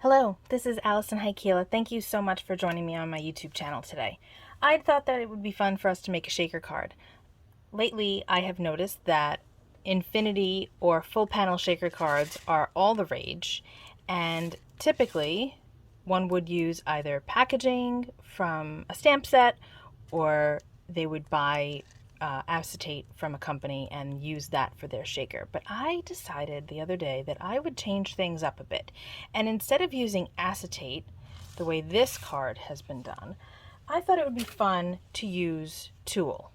Hello, this is Allison Haikila. Thank you so much for joining me on my YouTube channel today. I thought that it would be fun for us to make a shaker card. Lately, I have noticed that infinity or full panel shaker cards are all the rage, and typically one would use either packaging from a stamp set or they would buy acetate from a company and use that for their shaker. But I decided the other day that I would change things up a bit. And instead of using acetate, the way this card has been done, I thought it would be fun to use tulle.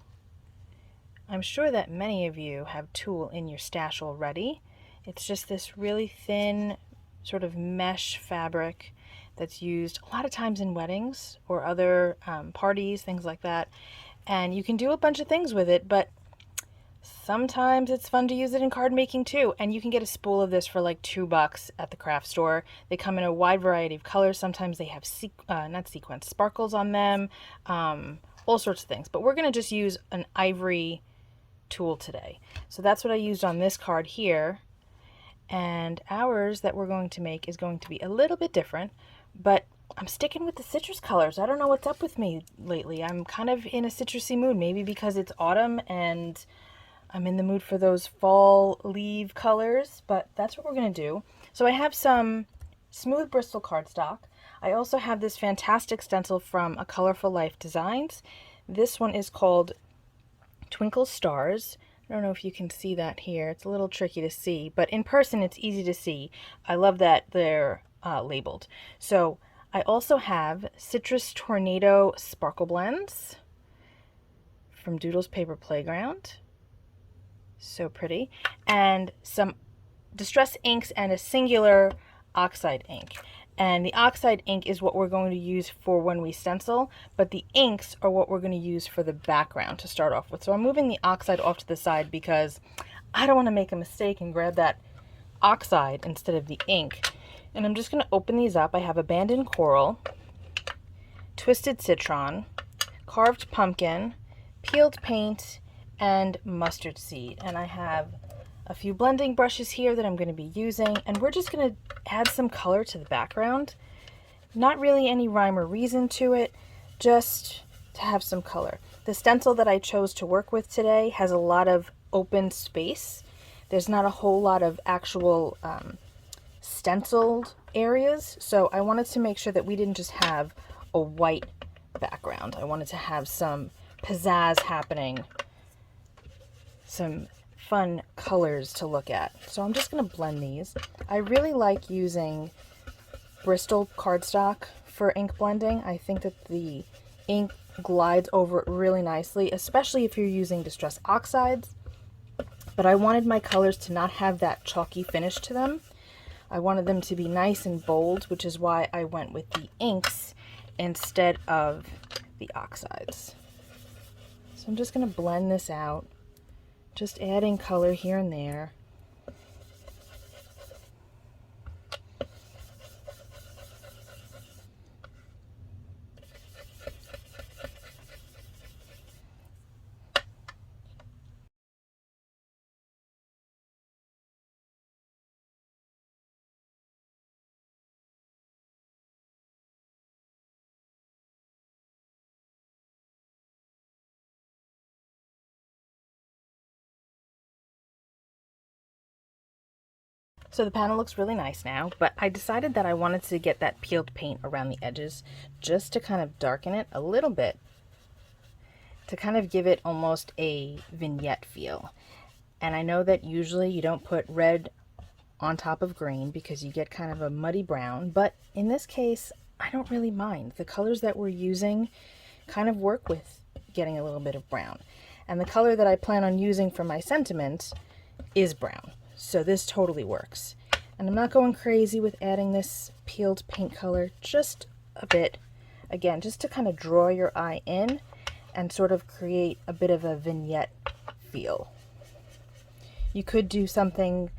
I'm sure that many of you have tulle in your stash already. It's just this really thin sort of mesh fabric that's used a lot of times in weddings or other parties, things like that. And you can do a bunch of things with it, but sometimes it's fun to use it in card making too. And you can get a spool of this for like $2 at the craft store. They come in a wide variety of colors. Sometimes they have not sequins, sparkles on them, all sorts of things. But we're going to just use an Ivory Tulle today. So that's what I used on this card here. And ours that we're going to make is going to be a little bit different, but I'm sticking with the citrus colors. I don't know what's up with me lately. I'm kind of in a citrusy mood, maybe because it's autumn and I'm in the mood for those fall leaf colors, but that's what we're going to do. So I have some smooth Bristol cardstock. I also have this fantastic stencil from A Colorful Life Designs. This one is called Twinkle Stars. I don't know if you can see that here. It's a little tricky to see, but in person it's easy to see. I love that they're labeled. So I also have Citrus Tornado Sparkle Blends from Doodles Paper Playground. So pretty. And some Distress inks and a singular Oxide ink. And the Oxide ink is what we're going to use for when we stencil, but the inks are what we're going to use for the background to start off with. So I'm moving the Oxide off to the side because I don't want to make a mistake and grab that Oxide instead of the ink. And I'm just going to open these up. I have Abandoned Coral, Twisted Citron, Carved Pumpkin, Peeled Paint, and Mustard Seed. And I have a few blending brushes here that I'm going to be using, and we're just going to add some color to the background. Not really any rhyme or reason to it, just to have some color. The stencil that I chose to work with today has a lot of open space. There's not a whole lot of actual stenciled areas, so I wanted to make sure that we didn't just have a white background. I wanted to have some pizzazz happening, some fun colors to look at. So I'm just going to blend these. I really like using Bristol cardstock for ink blending. I think that the ink glides over it really nicely, especially if you're using Distress Oxides. But I wanted my colors to not have that chalky finish to them. I wanted them to be nice and bold, which is why I went with the inks instead of the oxides. So I'm just going to blend this out, just adding color here and there. So the panel looks really nice now, but I decided that I wanted to get that peeled paint around the edges just to kind of darken it a little bit, to kind of give it almost a vignette feel. And I know that usually you don't put red on top of green because you get kind of a muddy brown, but in this case, I don't really mind. The colors that we're using kind of work with getting a little bit of brown. And the color that I plan on using for my sentiment is brown. So this totally works. And I'm not going crazy with adding this peeled paint color, just a bit. Again, just to kind of draw your eye in and sort of create a bit of a vignette feel. You could do something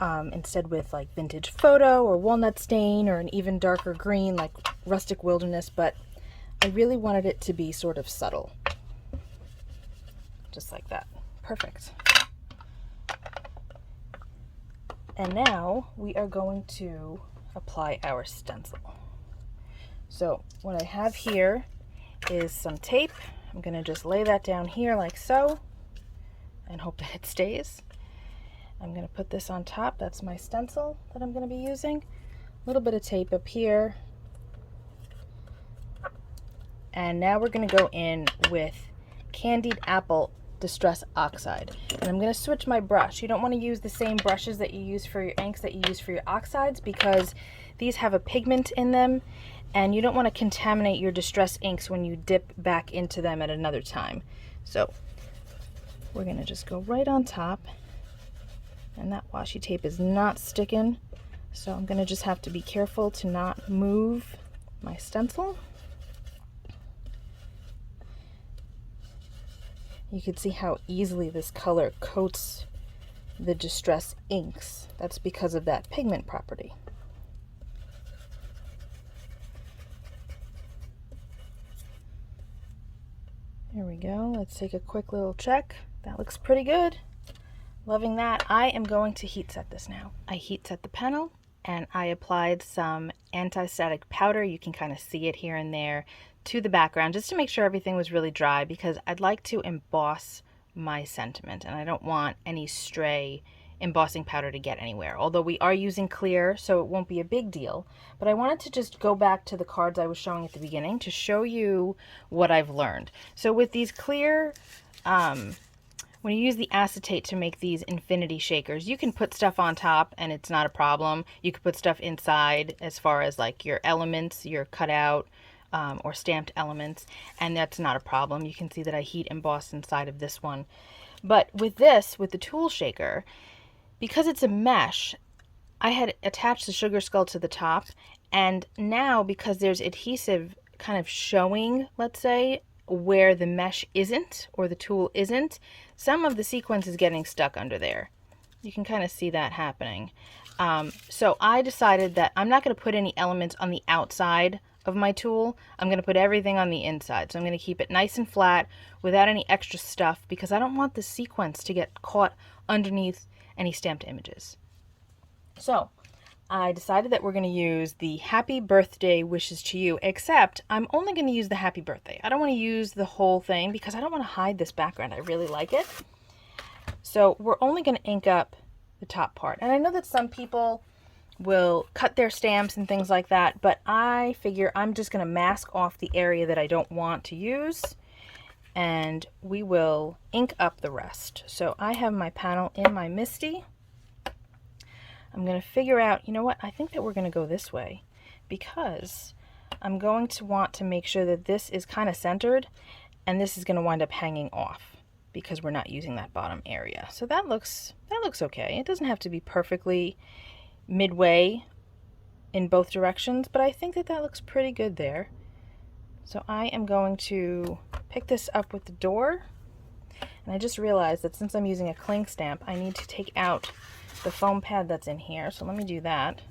instead with like Vintage Photo or Walnut Stain or an even darker green like Rustic Wilderness, but I really wanted it to be sort of subtle. Just like that. Perfect. And now we are going to apply our stencil. So what I have here is some tape. I'm going to just lay that down here like so and hope that it stays. I'm going to put this on top. That's my stencil that I'm going to be using. A little bit of tape up here. And now we're going to go in with Candied Apple Distress Oxide. And I'm going to switch my brush. You don't want to use the same brushes that you use for your inks that you use for your oxides, because these have a pigment in them and you don't want to contaminate your distress inks when you dip back into them at another time. So we're going to just go right on top, and that washi tape is not sticking, so I'm going to just have to be careful to not move my stencil. You can see how easily this color coats the distress inks. That's because of that pigment property. There we go. Let's take a quick little check. That looks pretty good. Loving that. I am going to heat set this now. I heat set the panel and I applied some anti-static powder. You can kind of see it here and there to the background just to make sure everything was really dry, because I'd like to emboss my sentiment and I don't want any stray embossing powder to get anywhere. Although we are using Clair, so it won't be a big deal. But I wanted to just go back to the cards I was showing at the beginning to show you what I've learned. So with these Clair, when you use the acetate to make these infinity shakers, you can put stuff on top and it's not a problem. You could put stuff inside as far as like your elements, your cutout or stamped elements, and that's not a problem. You can see that I heat embossed inside of this one. But with this, with the tool shaker, because it's a mesh, I had attached the sugar skull to the top, and now because there's adhesive kind of showing, let's say, where the mesh isn't or the tool isn't, some of the sequence is getting stuck under there. You can kind of see that happening. So I decided that I'm not going to put any elements on the outside of my tool. I'm going to put everything on the inside. So I'm going to keep it nice and flat without any extra stuff, because I don't want the sequence to get caught underneath any stamped images. So I decided that we're going to use the Happy Birthday Wishes to You, except I'm only going to use the Happy Birthday. I don't want to use the whole thing because I don't want to hide this background. I really like it. So we're only going to ink up the top part. And I know that some people will cut their stamps and things like that, but I figure I'm just going to mask off the area that I don't want to use, and we will ink up the rest. So I have my panel in my Misty. I'm going to figure out, you know what, I think that we're going to go this way, because I'm going to want to make sure that this is kind of centered, and this is going to wind up hanging off because we're not using that bottom area. So that looks okay. It doesn't have to be perfectly midway in both directions, but I think that looks pretty good there. So I am going to pick this up with the door, and I just realized that since I'm using a cling stamp, I need to take out the foam pad that's in here, so let me do that.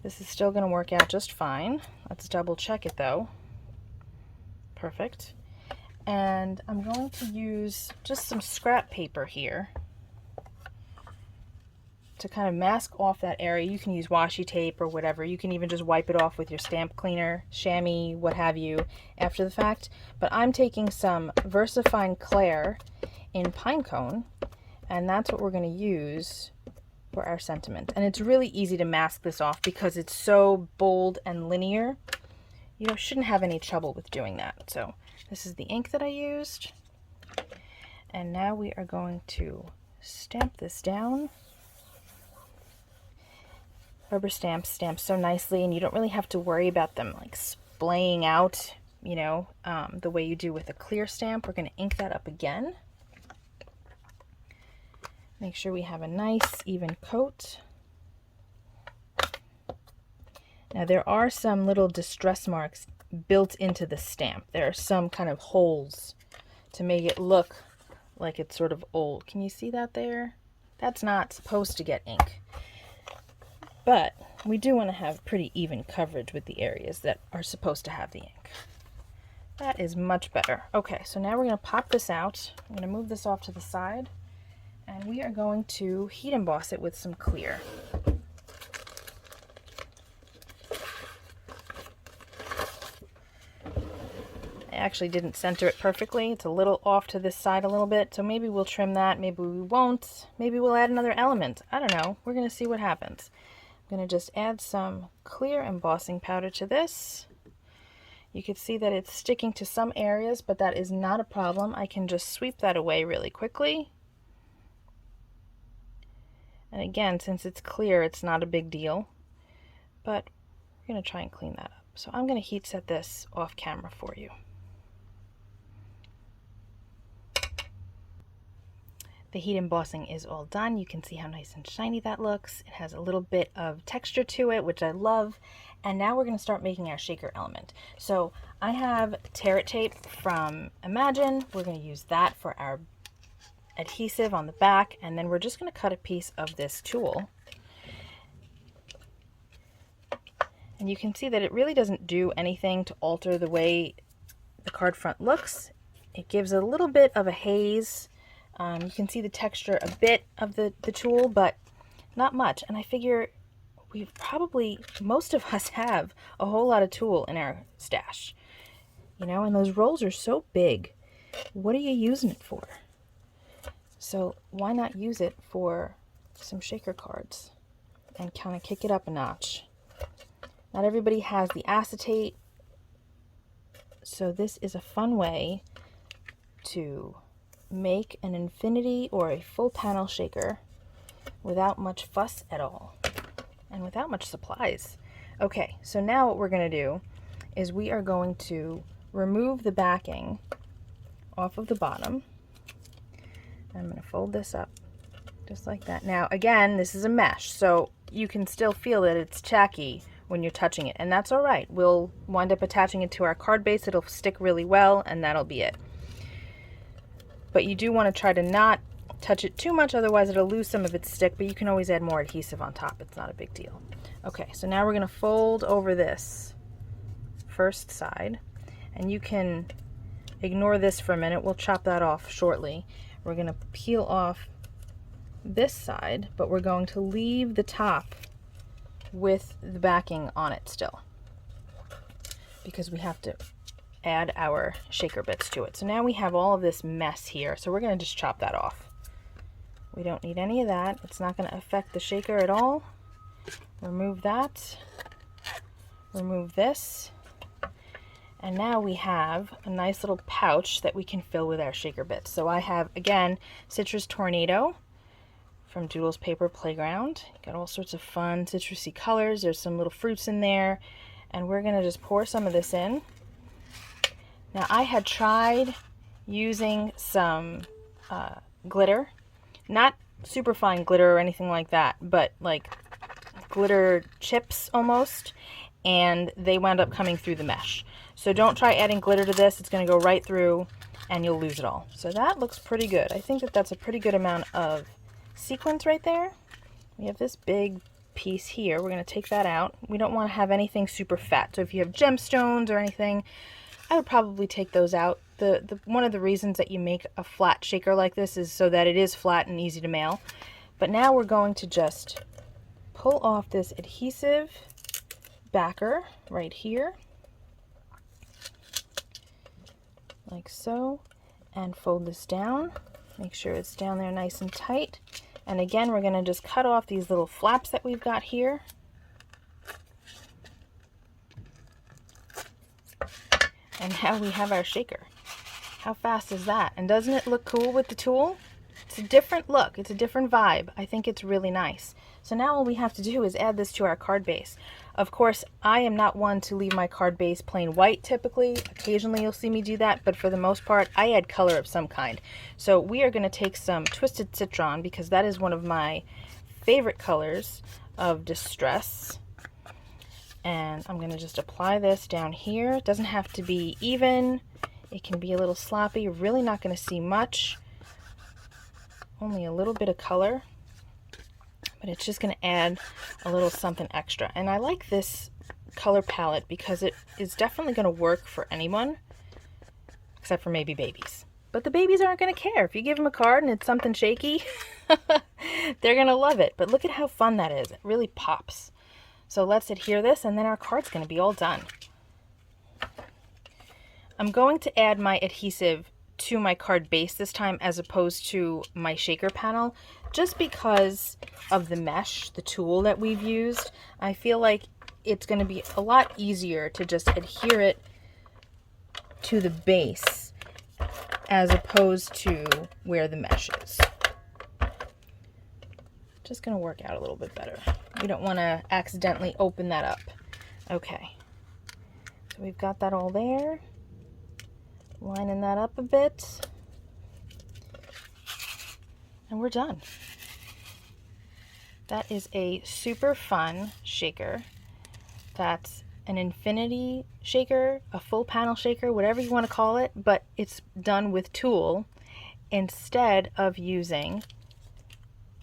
This is still going to work out just fine. Let's double check it though. Perfect. And I'm going to use just some scrap paper here to kind of mask off that area. You can use washi tape or whatever. You can even just wipe it off with your stamp cleaner, chamois, what have you, after the fact. But I'm taking some VersaFine Clair in Pinecone, and that's what we're going to use for our sentiment. And it's really easy to mask this off because it's so bold and linear. You shouldn't have any trouble with doing that. So this is the ink that I used. And now we are going to stamp this down. Rubber stamps stamp so nicely, and you don't really have to worry about them like splaying out, the way you do with a clear stamp. We're going to ink that up again. Make sure we have a nice even coat. Now there are some little distress marks built into the stamp. There are some kind of holes to make it look like it's sort of old. Can you see that there? That's not supposed to get ink. But we do want to have pretty even coverage with the areas that are supposed to have the ink. That is much better. Okay, so now we're going to pop this out. I'm going to move this off to the side, and we are going to heat emboss it with some Clair. actually didn't center it perfectly. It's a little off to this side a little bit, so maybe we'll trim that, maybe we won't. Maybe we'll add another element. I don't know. We're going to see what happens. I'm going to just add some clear embossing powder to this. You can see that it's sticking to some areas, but that is not a problem. I can just sweep that away really quickly. And again, since it's clear, it's not a big deal, but we're going to try and clean that up. So I'm going to heat set this off camera for you. The heat embossing is all done. You can see how nice and shiny that looks. It has a little bit of texture to it, which I love. And now we're going to start making our shaker element. So I have Tear-It tape from Imagine. We're going to use that for our adhesive on the back, and then we're just going to cut a piece of this tool. And you can see that it really doesn't do anything to alter the way the card front looks. It gives a little bit of a haze. You can see the texture a bit of the tool, but not much. And I figure we've probably, most of us have a whole lot of tool in our stash, you know, and those rolls are so big. What are you using it for? So why not use it for some shaker cards and kind of kick it up a notch? Not everybody has the acetate, so this is a fun way to make an infinity or a full panel shaker without much fuss at all and without much supplies. Okay, so now what we're going to do is we are going to remove the backing off of the bottom. I'm going to fold this up just like that. Now again, this is a mesh, so you can still feel that it's tacky when you're touching it, and that's all right. We'll wind up attaching it to our card base. It'll stick really well, and that'll be it. But you do want to try to not touch it too much, otherwise it'll lose some of its stick, but you can always add more adhesive on top. It's not a big deal. Okay, so now we're going to fold over this first side, and you can ignore this for a minute. We'll chop that off shortly. We're going to peel off this side, but we're going to leave the top with the backing on it still, because we have to add our shaker bits to it. So now we have all of this mess here, so we're going to just chop that off. We don't need any of that. It's not going to affect the shaker at all. Remove that. Remove this. And now we have a nice little pouch that we can fill with our shaker bits. So I have, again, Citrus Tornado from Doodles Paper Playground. Got all sorts of fun citrusy colors. There's some little fruits in there. And we're going to just pour some of this in. Now I had tried using some glitter. Not super fine glitter or anything like that, but like glitter chips almost. And they wound up coming through the mesh. So don't try adding glitter to this. It's going to go right through and you'll lose it all. So that looks pretty good. I think that that's a pretty good amount of sequins right there. We have this big piece here. We're going to take that out. We don't want to have anything super fat. So if you have gemstones or anything, I would probably take those out. One of the reasons that you make a flat shaker like this is so that it is flat and easy to mail. But now we're going to just pull off this adhesive backer right here, like so, and fold this down. Make sure it's down there nice and tight. And again, we're going to just cut off these little flaps that we've got here. And now we have our shaker. How fast is that? And doesn't it look cool with the tool? It's a different look. It's a different vibe. I think it's really nice. So now all we have to do is add this to our card base. Of course, I am not one to leave my card base plain white typically. Occasionally you'll see me do that, but for the most part, I add color of some kind. So we are going to take some Twisted Citron, because that is one of my favorite colors of distress. And I'm going to just apply this down here. It doesn't have to be even. It can be a little sloppy. You're really not going to see much. Only a little bit of color. But it's just going to add a little something extra. And I like this color palette because it is definitely going to work for anyone, except for maybe babies. But the babies aren't going to care. If you give them a card and it's something shaky, they're going to love it. But look at how fun that is. It really pops. So let's adhere this, and then our card's going to be all done. I'm going to add my adhesive to my card base this time as opposed to my shaker panel, just because of the mesh, the tool that we've used. I feel like it's going to be a lot easier to just adhere it to the base as opposed to where the mesh is. Just going to work out a little bit better. We don't want to accidentally open that up. Okay, so we've got that all there. Lining that up a bit. And we're done. That is a super fun shaker. That's an infinity shaker, a full panel shaker, whatever you want to call it, but it's done with tulle instead of using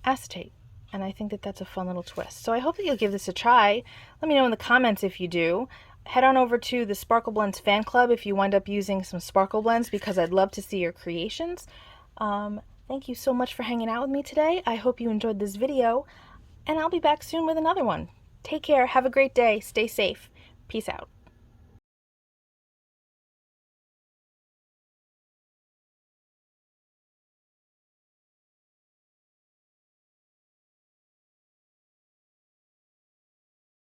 acetate. And I think that that's a fun little twist. So I hope that you'll give this a try. Let me know in the comments if you do. Head on over to the Sparkle Blends fan club if you wind up using some sparkle blends, because I'd love to see your creations. Thank you so much for hanging out with me today. I hope you enjoyed this video, and I'll be back soon with another one. Take care. Have a great day. Stay safe. Peace out.